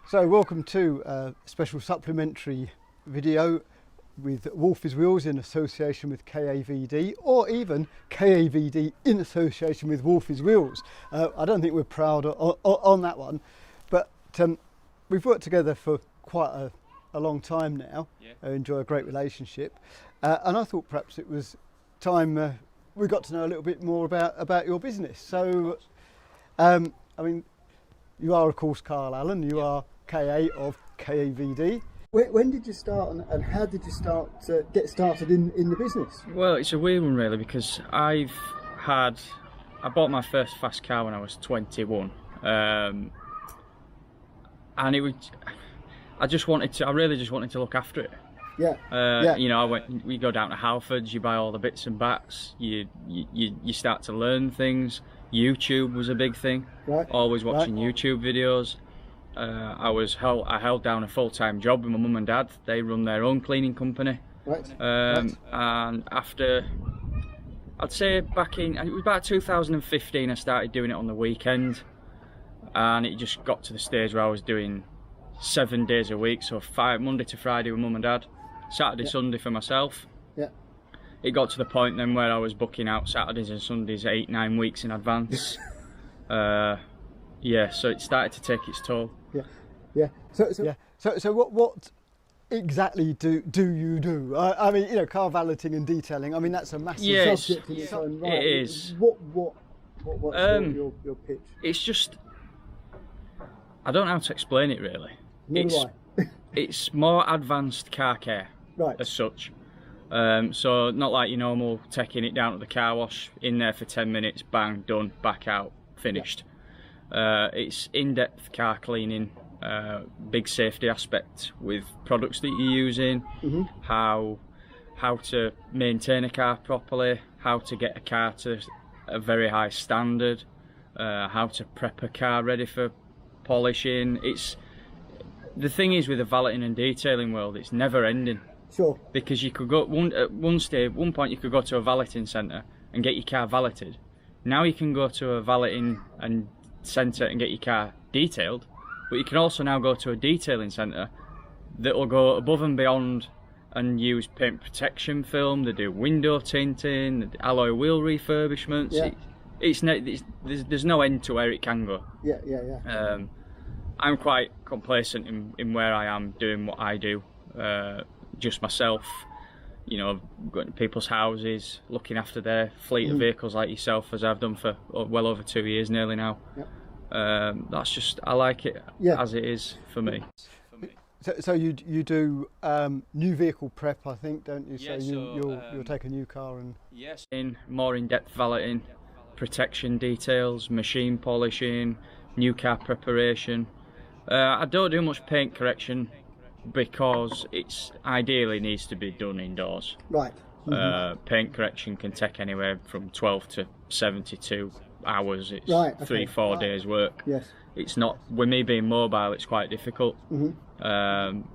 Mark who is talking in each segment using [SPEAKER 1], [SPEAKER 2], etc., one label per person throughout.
[SPEAKER 1] So welcome to a special supplementary video with Wolfies Wheels in association with KAVD, or even KAVD in association with Wolfies Wheels. I don't think we're proud on that one, but we've worked together for quite a long time now.
[SPEAKER 2] Yeah.
[SPEAKER 1] I enjoy a great relationship, and I thought perhaps it was time we got to know a little bit more about your business. So, I mean, you are of course Karl Allen, you are KA of KAVD. When did you start and how did you get started in the business?
[SPEAKER 2] Well, it's a weird one really, because I bought my first fast car when I was 21, and I really just wanted to look after it.
[SPEAKER 1] Yeah.
[SPEAKER 2] You know, we go down to Halfords, you buy all the bits and bats, you start to learn things. YouTube was a big thing.
[SPEAKER 1] Right.
[SPEAKER 2] Always watching YouTube videos. I held down a full-time job with my mum and dad. They run their own cleaning company.
[SPEAKER 1] Right.
[SPEAKER 2] And after, I'd say it was about 2015, I started doing it on the weekend, and it just got to the stage where I was doing 7 days a week, so Monday to Friday with mum and dad, Saturday, Sunday for myself.
[SPEAKER 1] Yeah.
[SPEAKER 2] It got to the point then where I was booking out Saturdays and Sundays 8-9 weeks in advance. Yeah, so it started to take its toll.
[SPEAKER 1] Yeah. So what exactly do you do? I mean, you know, car valeting and detailing. I mean, that's a massive subject in its own right.
[SPEAKER 2] It is.
[SPEAKER 1] What's your pitch?
[SPEAKER 2] It's just, I don't know how to explain it really. It's more advanced car care,
[SPEAKER 1] right,
[SPEAKER 2] as such. So not like your normal taking it down to the car wash, in there for 10 minutes, bang, done, back out, finished. Yeah. It's in-depth car cleaning, big safety aspect with products that you're using, how to maintain a car properly, how to get a car to a very high standard, how to prep a car ready for polishing. The thing is with the valeting and detailing world, it's never ending.
[SPEAKER 1] Sure. Because
[SPEAKER 2] you could go at one point you could go to a valeting centre and get your car valeted. Now you can go to a valeting and centre and get your car detailed, but you can also now go to a detailing centre that will go above and beyond and use paint protection film. They do window tinting, they do alloy wheel refurbishments.
[SPEAKER 1] Yeah.
[SPEAKER 2] There's no end to where it can go.
[SPEAKER 1] Yeah.
[SPEAKER 2] I'm quite complacent in where I am doing what I do. Just myself, you know, going to people's houses, looking after their fleet of vehicles like yourself, as I've done for well over 2 years nearly now. Yep. That's just, I like it as it is for me.
[SPEAKER 1] So you do new vehicle prep, I think, don't you?
[SPEAKER 2] Yeah,
[SPEAKER 1] so you'll take a new car and...
[SPEAKER 2] Yes, more in-depth valeting, protection details, machine polishing, new car preparation. I don't do much paint correction because it's ideally needs to be done indoors.
[SPEAKER 1] Right.
[SPEAKER 2] Paint correction can take anywhere from 12 to 72 hours. It's
[SPEAKER 1] right, okay.
[SPEAKER 2] 3-4 days work.
[SPEAKER 1] Yes.
[SPEAKER 2] It's not, with me being mobile, it's quite difficult. And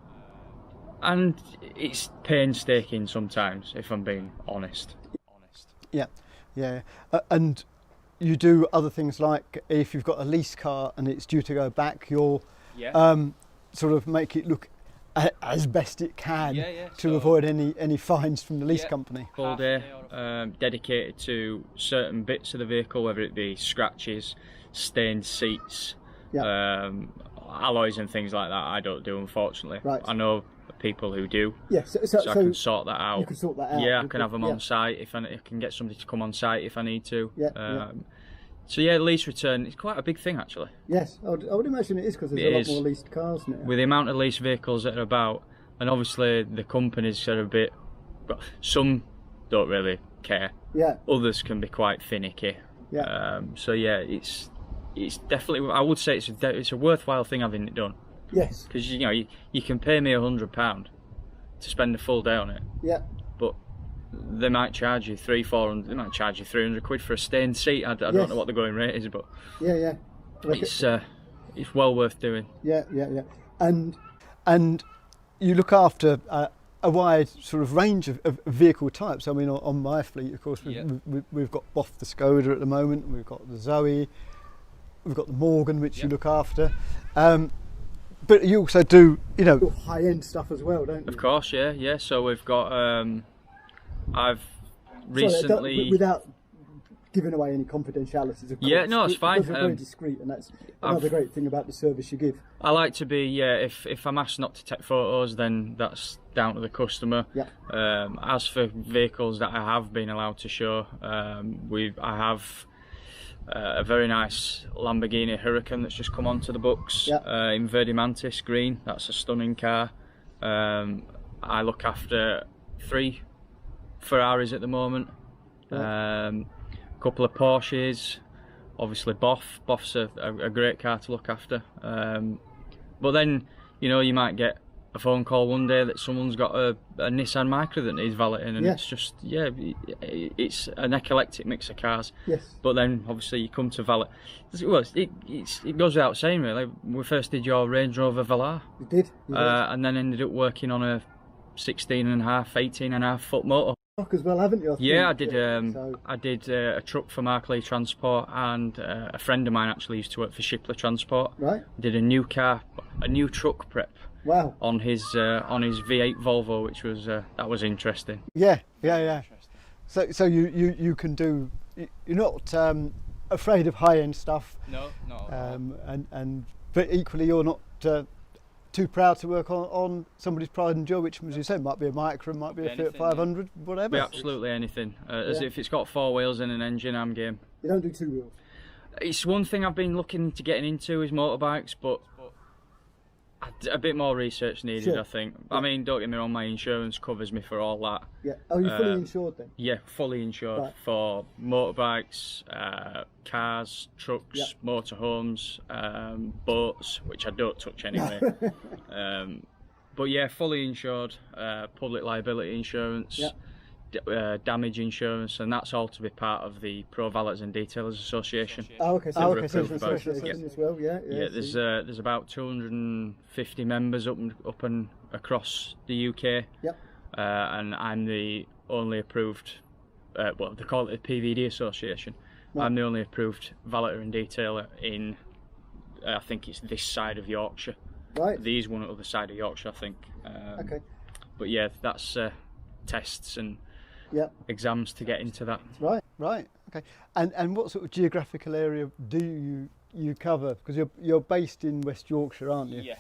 [SPEAKER 2] it's painstaking sometimes, if I'm being honest.
[SPEAKER 1] Yeah. And you do other things like if you've got a lease car and it's due to go back, you'll sort of make it look as best it can to avoid any fines from the lease company.
[SPEAKER 2] Full day dedicated to certain bits of the vehicle, whether it be scratches, stained seats, alloys and things like that. I don't do, unfortunately.
[SPEAKER 1] Right.
[SPEAKER 2] I know people who do.
[SPEAKER 1] Yes,
[SPEAKER 2] so I can sort that out.
[SPEAKER 1] You can sort that out.
[SPEAKER 2] Yeah, I can have them on site if I can get somebody to come on site if I need to.
[SPEAKER 1] Yeah.
[SPEAKER 2] So yeah, lease return is quite a big thing actually.
[SPEAKER 1] Yes, I would imagine it is, because there's a lot more leased cars now.
[SPEAKER 2] With the amount of leased vehicles that are about, and obviously the companies are a bit, some don't really care.
[SPEAKER 1] Yeah.
[SPEAKER 2] Others can be quite finicky.
[SPEAKER 1] Yeah.
[SPEAKER 2] So yeah, it's definitely, I would say it's a worthwhile thing having it done.
[SPEAKER 1] Yes.
[SPEAKER 2] Because you know you can pay me £100 to spend a full day on it.
[SPEAKER 1] Yeah.
[SPEAKER 2] But they might charge you £300-400. They might charge you £300 for a stained seat. I don't know what the going rate is, but it's well worth doing.
[SPEAKER 1] Yeah. And you look after a wide sort of range of vehicle types. I mean, on my fleet, of course, we've got off the Skoda at the moment. We've got the Zoe. We've got the Morgan, which you look after. but you also do, you know, high-end stuff as well, don't you?
[SPEAKER 2] Of course, yeah, yeah. So we've got, I've
[SPEAKER 1] Sorry,
[SPEAKER 2] recently...
[SPEAKER 1] without giving away any confidentialities, of course.
[SPEAKER 2] Yeah, no, it's fine.
[SPEAKER 1] Because we're very discreet, and that's another great thing about the service you give.
[SPEAKER 2] I like to be, yeah, if I'm asked not to take photos, then that's down to the customer.
[SPEAKER 1] Yeah.
[SPEAKER 2] As for vehicles that I have been allowed to show, I have a very nice Lamborghini Huracan that's just come onto the books, in Verde Mantis green. That's a stunning car. I look after 3 Ferraris at the moment, a couple of Porsches, obviously Boff's a great car to look after. But then, you know, you might get a phone call one day that someone's got a Nissan Micra that needs valeting, and it's just, yeah, it's an eclectic mix of cars.
[SPEAKER 1] Yes.
[SPEAKER 2] But then obviously you come to valet. Well, it goes without saying really. We first did your Range Rover Velar.
[SPEAKER 1] You did.
[SPEAKER 2] And then ended up working on a 18.5 foot motor.
[SPEAKER 1] As well, haven't you?
[SPEAKER 2] Yeah, I did. I did a truck for Mark Lee Transport, and a friend of mine actually used to work for Shipley Transport.
[SPEAKER 1] Right.
[SPEAKER 2] Did a new truck prep.
[SPEAKER 1] Wow.
[SPEAKER 2] On his V8 Volvo, which was that was interesting.
[SPEAKER 1] Yeah. So you can do. You're not afraid of high-end stuff.
[SPEAKER 2] No, not.
[SPEAKER 1] But equally, you're not too proud to work on somebody's pride and joy, which, as you said, might be a Micra, might be a Fiat 500, whatever.
[SPEAKER 2] Absolutely anything. If it's got 4 wheels and an engine, I'm game.
[SPEAKER 1] You don't do 2 wheels?
[SPEAKER 2] It's one thing I've been looking to getting into is motorbikes, but a bit more research needed,
[SPEAKER 1] sure.
[SPEAKER 2] I think. I mean, don't get me wrong, my insurance covers me for all that.
[SPEAKER 1] Yeah. Oh, you're fully insured then?
[SPEAKER 2] Yeah, fully insured for motorbikes, cars, trucks, motorhomes, boats, which I don't touch anyway. But yeah, fully insured, public liability insurance, damage insurance, and that's all to be part of the Pro Valeters and Detailers Association.
[SPEAKER 1] Oh, okay.
[SPEAKER 2] So
[SPEAKER 1] it's an association as well. Yeah.
[SPEAKER 2] There's about 250 members up and across the UK.
[SPEAKER 1] Yep.
[SPEAKER 2] And I'm the only approved. Well, they call it the PVD Association. Right. I'm the only approved valeter and detailer in. I think it's this side of Yorkshire.
[SPEAKER 1] Right.
[SPEAKER 2] These one on the other side of Yorkshire, I think.
[SPEAKER 1] Okay.
[SPEAKER 2] But yeah, that's tests and exams to get into that.
[SPEAKER 1] Right. Okay. And what sort of geographical area do you cover? Because you're based in West Yorkshire, aren't you?
[SPEAKER 2] Yeah.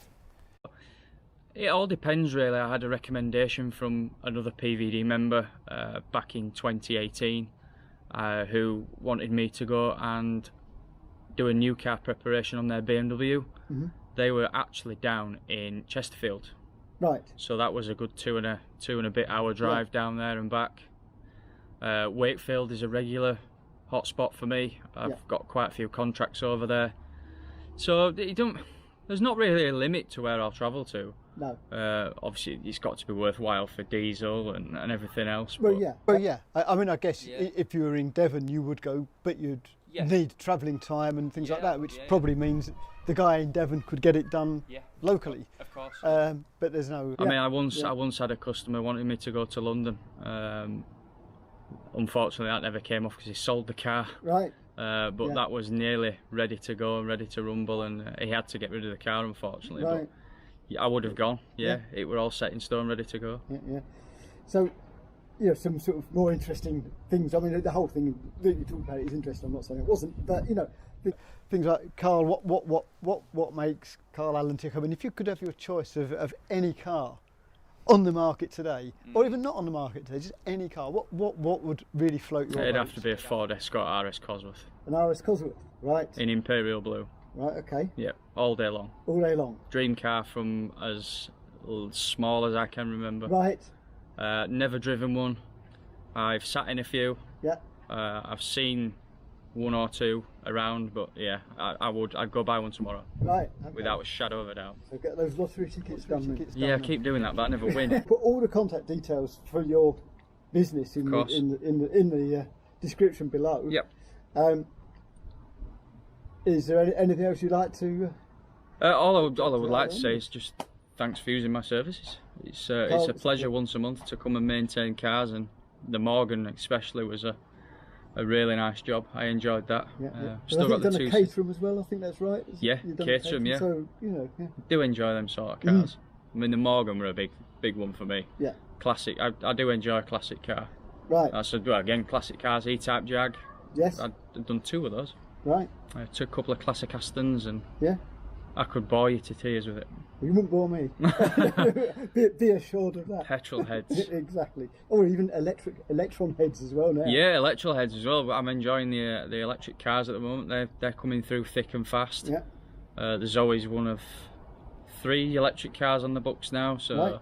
[SPEAKER 2] It all depends really. I had a recommendation from another PVD member back in 2018 who wanted me to go and do a new car preparation on their BMW. Mm-hmm. They were actually down in Chesterfield.
[SPEAKER 1] Right.
[SPEAKER 2] So that was a good two and a bit hour drive down there and back. Wakefield is a regular hotspot for me. I've got quite a few contracts over there. So there's not really a limit to where I'll travel to.
[SPEAKER 1] No.
[SPEAKER 2] Obviously, it's got to be worthwhile for diesel and everything else.
[SPEAKER 1] Well, yeah. I mean, I guess if you were in Devon, you would go, but you'd need travelling time and things like that, which probably means the guy in Devon could get it done locally.
[SPEAKER 2] Of course.
[SPEAKER 1] But there's no.
[SPEAKER 2] I mean, I once had a customer wanting me to go to London. Unfortunately, that never came off because he sold the car.
[SPEAKER 1] Right.
[SPEAKER 2] But that was nearly ready to go and ready to rumble, and he had to get rid of the car, unfortunately.
[SPEAKER 1] Right.
[SPEAKER 2] But I would have gone. It were all set in stone, ready to go.
[SPEAKER 1] Yeah. So, some sort of more interesting things. I mean, the whole thing that you talked about is interesting. I'm not saying it wasn't, but things like Karl. What makes Karl Allen tick? I mean, if you could have your choice of any car on the market today, or even not on the market today, just any car, what would really float your boat?
[SPEAKER 2] It'd have to be a Ford Escort RS Cosworth.
[SPEAKER 1] An RS Cosworth, right?
[SPEAKER 2] In Imperial Blue.
[SPEAKER 1] Right, okay.
[SPEAKER 2] Yeah, all day long.
[SPEAKER 1] All day long.
[SPEAKER 2] Dream car from as small as I can remember.
[SPEAKER 1] Right.
[SPEAKER 2] Never driven one. I've sat in a few.
[SPEAKER 1] Yeah.
[SPEAKER 2] I've seen one or two around, but I'd go buy one tomorrow.
[SPEAKER 1] Right. Okay.
[SPEAKER 2] Without a shadow of a doubt.
[SPEAKER 1] So get those lottery tickets done.
[SPEAKER 2] Yeah, keep doing that, but I never win.
[SPEAKER 1] Put all the contact details for your business in the description below.
[SPEAKER 2] Yep.
[SPEAKER 1] Is there anything else you'd like to?
[SPEAKER 2] All I would like to say is just thanks for using my services. It's a pleasure once a month to come and maintain cars, and the Morgan especially was a a really nice job. I enjoyed that.
[SPEAKER 1] Still got the two. You've done a Caterham as well, I think that's right.
[SPEAKER 2] Yeah, Caterham, yeah.
[SPEAKER 1] So, you know,
[SPEAKER 2] Do enjoy them sort of cars. I mean, the Morgan were a big one for me.
[SPEAKER 1] Yeah.
[SPEAKER 2] Classic. I do enjoy a classic car.
[SPEAKER 1] Right.
[SPEAKER 2] I said, well, again, classic cars, E-Type Jag.
[SPEAKER 1] Yes.
[SPEAKER 2] I'd done 2 of those.
[SPEAKER 1] Right.
[SPEAKER 2] I took a couple of classic Astons, and
[SPEAKER 1] yeah,
[SPEAKER 2] I could bore you to tears with it.
[SPEAKER 1] Well, you wouldn't bore me. be assured of that.
[SPEAKER 2] Petrol heads.
[SPEAKER 1] Exactly. Or even electron heads as well now.
[SPEAKER 2] Yeah, electron heads as well. But I'm enjoying the electric cars at the moment. They're coming through thick and fast.
[SPEAKER 1] Yeah.
[SPEAKER 2] There's always one of 3 electric cars on the books now, so
[SPEAKER 1] right.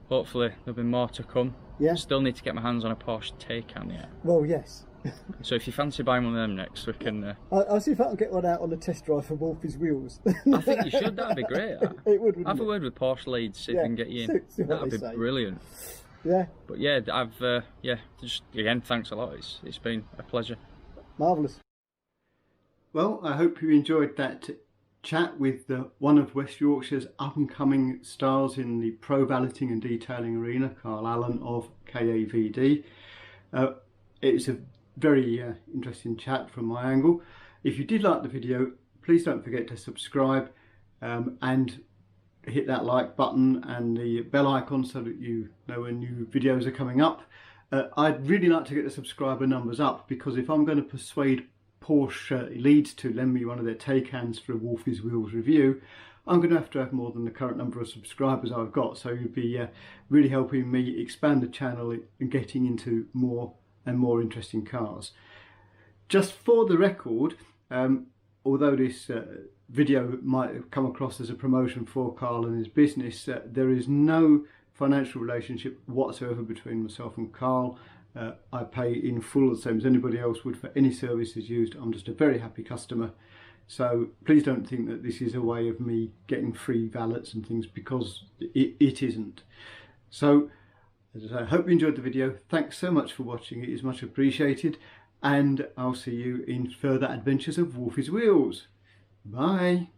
[SPEAKER 2] Hopefully there'll be more to come.
[SPEAKER 1] Yeah.
[SPEAKER 2] Still need to get my hands on a Porsche Taycan yet.
[SPEAKER 1] Well, yes.
[SPEAKER 2] So if you fancy buying one of them next, we can...
[SPEAKER 1] I'll see if I can get one out on a test drive for Wolfies Wheels.
[SPEAKER 2] I think you should, that'd be great.
[SPEAKER 1] It would,
[SPEAKER 2] have a word with Porsche leads, see if we can get you in. That'd be brilliant.
[SPEAKER 1] Yeah.
[SPEAKER 2] But yeah, just again, thanks a lot. It's been a pleasure.
[SPEAKER 1] Marvellous.
[SPEAKER 3] Well, I hope you enjoyed that chat with one of West Yorkshire's up-and-coming stars in the pro valeting and detailing arena, Karl Allen of KAVD. It's a very interesting chat from my angle. If you did like the video, please don't forget to subscribe and hit that like button and the bell icon so that you know when new videos are coming up. I'd really like to get the subscriber numbers up, because if I'm going to persuade Porsche leads to lend me one of their Taycans for a Wolfies Wheels review, I'm going to have more than the current number of subscribers I've got. So you'd be really helping me expand the channel and getting into more and more interesting cars. Just for the record, although this video might have come across as a promotion for Karl and his business, there is no financial relationship whatsoever between myself and Karl. I pay in full, the same as anybody else would, for any services used. I'm just a very happy customer. So please don't think that this is a way of me getting free valets and things, because it isn't. So as I say, I hope you enjoyed the video. Thanks so much for watching. It is much appreciated. And I'll see you in further adventures of Wolfies Wheels. Bye.